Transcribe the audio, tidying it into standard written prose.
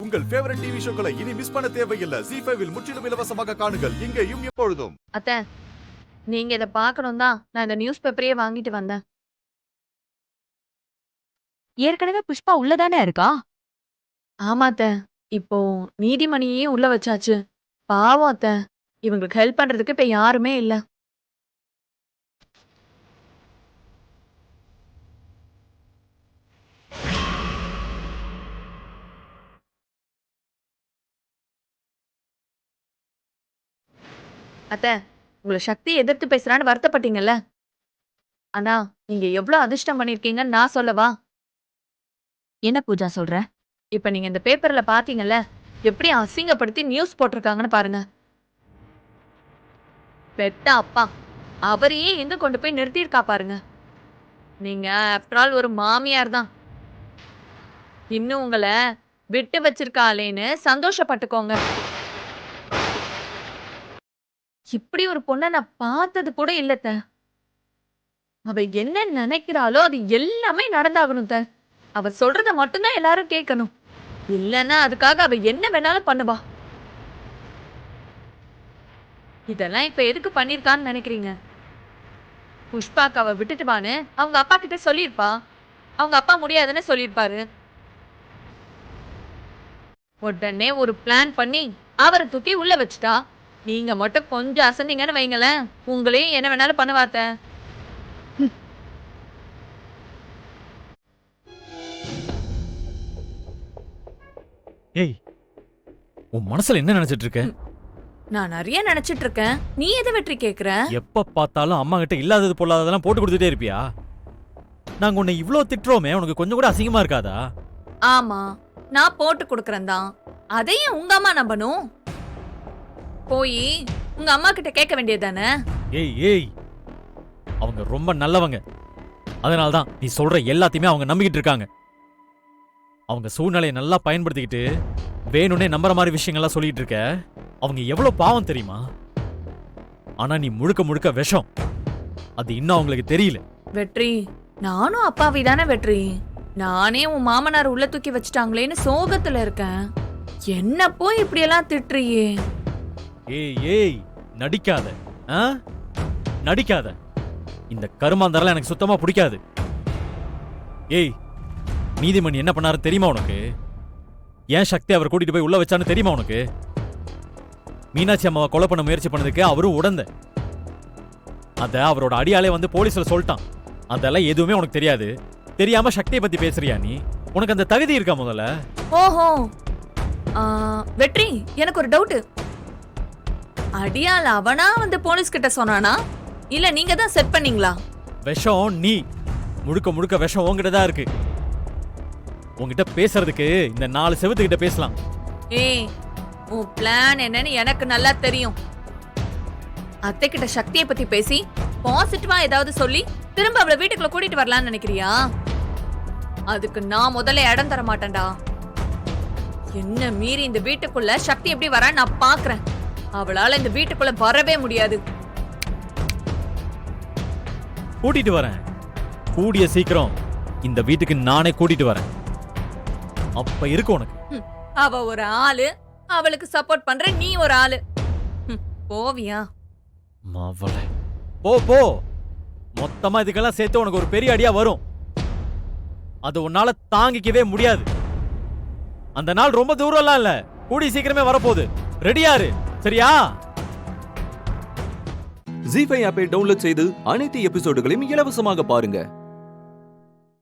உங்கள் favourite TV ஷோக்களை இனி miss பண்ண தேவையில்லை. ZEE5 இல் முற்றிலும் இலவசமாக காணுங்கள். இங்கேயும் எப்பொழுதும். அத்தை, நீங்க இத பார்க்கணும் தான் நான் இந்த நியூஸ் பேப்பரையே வாங்கிட்டு வந்தேன். ஏற்கனவே புஷ்பா உள்ளதானே இருக்கா? ஆமா அத்தை, இப்போ நீதிமணியையும் உள்ள வச்சாச்சு. பாவம் அத்தை, இவங்களுக்கு ஹெல்ப் பண்றதுக்கு இப்ப யாருமே இல்ல. அத்தை, உங்களை சக்தி எதிர்த்து பேசுறான்னு வருத்தப்பட்டீங்கல்ல? ஆனா நீங்க எவ்வளவு அதிர்ஷ்டம் பண்ணிருக்கீங்கன்னு நான் சொல்லவா? என்ன பூஜா சொல்ற? இப்ப நீங்க இந்த பேப்பர்ல பாத்தீங்கல்ல, எப்படி அசிங்கப்படுத்தி நியூஸ் போட்டிருக்காங்கன்னு பாருங்க. பெத்த அப்பா அவரையே எங்க கொண்டு போய் நிறுத்தியிருக்கா பாருங்க. நீங்க ஆஃப்டர் ஆல் ஒரு மாமியார் தான். இன்னும் உங்களை விட்டு வச்சிருக்காளேன்னு சந்தோஷப்பட்டுக்கோங்க. இப்படி ஒரு பொண்ணை நான் பார்த்தது கூட இல்லத்த. அவ என்ன நினைக்கிறாளோ அது எல்லாமே நடந்தாகணும் த. அவ சொல்றத மட்டும்தான் எல்லாரும் கேட்கணும். இல்லைன்னா அதுக்காக அவ என்ன வேணாலும் பண்ணுவா. இதெல்லாம் இப்ப எதுக்கு பண்ணிருக்கான்னு நினைக்கிறீங்க? புஷ்பாக்கு அவ விட்டுட்டுவான்னு அவங்க அப்பா கிட்ட சொல்லியிருப்பா. அவங்க அப்பா முடியாதுன்னு சொல்லியிருப்பாரு. உடனே ஒரு பிளான் பண்ணி அவரை தூக்கி உள்ள வச்சுட்டா. நீங்க மட்டும் கொஞ்சம் அசந்தீங்கன்னு வைங்களேன், உங்களையும் என்ன வேணாலும் பண்ணுவாத்த. ஏய், உன் மனசுல என்ன நினைச்சிட்டு இருக்க? நான் நிறைய நினைச்சிட்டு இருக்கேன். நீ எதை வெற்றி கேக்குற? எப்ப பார்த்தாலும் அம்மா கிட்ட இல்லாதது பொல்லாததெல்லாம் போட்டு கொடுத்துட்டே இருப்பியா? நாங்க உன்னை இவ்ளோ திட்டுறோமே, உனக்கு கொஞ்சம் கூட அசிங்கமா இருக்காதா? ஆமா, நான் போட்டு கொடுக்கறேன் தான். அதையும் உங்க அம்மா நம்பணும். போய் உங்க அம்மா கிட்ட கேட்க வேண்டியதானே? ஏய் ஏய், அவங்க ரொம்ப நல்லவங்க. அதனால்தான் நீ சொல்ற எல்லாத்தையுமே அவங்க நம்பிக்கிட்டு இருக்காங்க. அவங்க சூழ்நிலையை நல்லா பயன்படுத்திக்கிட்டு வேணும்னே நம்புற மாதிரி விஷயங்கள்லாம் சொல்லிட்டு இருக்க. அவங்க எவ்வளவு பாவம் தெரியுமா? ஆனா நீ முழுக்க முழுக்க விஷம். அது இன்னும் அவங்களுக்கு தெரியல. வெற்றி, நானும் அப்பாவி தானே வெற்றி. நானே உன் மாமனார் உள்ள தூக்கி வச்சுட்டாங்களேன்னு சோகத்துல இருக்கேன். என்ன போய் இப்படி எல்லாம் திட்டுறியே? ஏய் ஏய், நடிக்காத. நடிக்காத. இந்த கருமாந்தரெல்லாம் எனக்கு சுத்தமா பிடிக்காது. ஏய், நீதிமணி என்ன பண்ணாரு தெரியுமா உனக்கு? ஏன் சக்தி அவர் கூட்டிட்டு போய் உள்ள வச்சான்னு தெரியுமா உனக்கு? மீனாட்சி அம்மாவை கொலை பண்ண முயற்சி பண்ணதுக்கு அவரும் உடந்த. அத அவரோட அடியாலே வந்து போலீஸ்ல சொல்லிட்டான். அதெல்லாம் எதுவுமே உனக்கு தெரியாது. தெரியாம சக்தியை பத்தி பேசுறியா நீ? உனக்கு அந்த தகுதி இருக்கா முதல்ல? ஓஹோ, வெற்றி, எனக்கு ஒரு டவுட். அடியால் அவனா வந்து போலீஸ் கிட்ட சொன்னானா, இல்ல நீங்க தான் செட் பண்ணீங்களா? விஷம் நீ, முழுக்க முழுக்க விஷம் உங்ககிட்ட தான் இருக்கு. உங்ககிட்ட பேசுறதுக்கு இந்த 4 செவத்துக்கிட்ட பேசலாம். ஏய், உன் பிளான் என்னன்னு எனக்கு நல்லா தெரியும். அத்தை கிட்ட சக்தியை பத்தி பேசி பாசிட்டிவா ஏதாவது சொல்லி திரும்ப அவளை வீட்டுக்குள்ள கூட்டிட்டு வரலாம்னு நினைக்கிறியா? அதுக்கு நான் முதல்ல இடம் தர மாட்டேன்டா. என்ன மீறி இந்த வீட்டுக்குள்ள சக்தி எப்படி வர நான் பாக்குறேன். அவளால இந்த வீட்டுக்குள்ள வரவே முடியாது. கூட்டிட்டு வரேன். கூடிய சீக்கிரம் இந்த வீட்டுக்கு நானே கூட்டிட்டு வரேன். அப்ப இருக்கு உனக்கு. அவ ஒரு ஆளு, அவளுக்கு சப்போர்ட் பண்ற நீ ஒரு ஆளு. போவியா? மாவளே, போ போ. மொத்தமா இதுக்கெல்லாம் சேர்த்து உனக்கு ஒரு பெரிய அடியா வரும். அது உன்னால தாங்கிக்கவே முடியாது. அந்த நாள் ரொம்ப தூரம்லாம் இல்ல, கூடி சீக்கிரமே வரப்போகுது. ரெடியாரு, சரியா? ZEE5 ஆப்பை டவுன்லோட் செய்து அனைத்து எபிசோடுகளையும் இலவசமாக பாருங்க.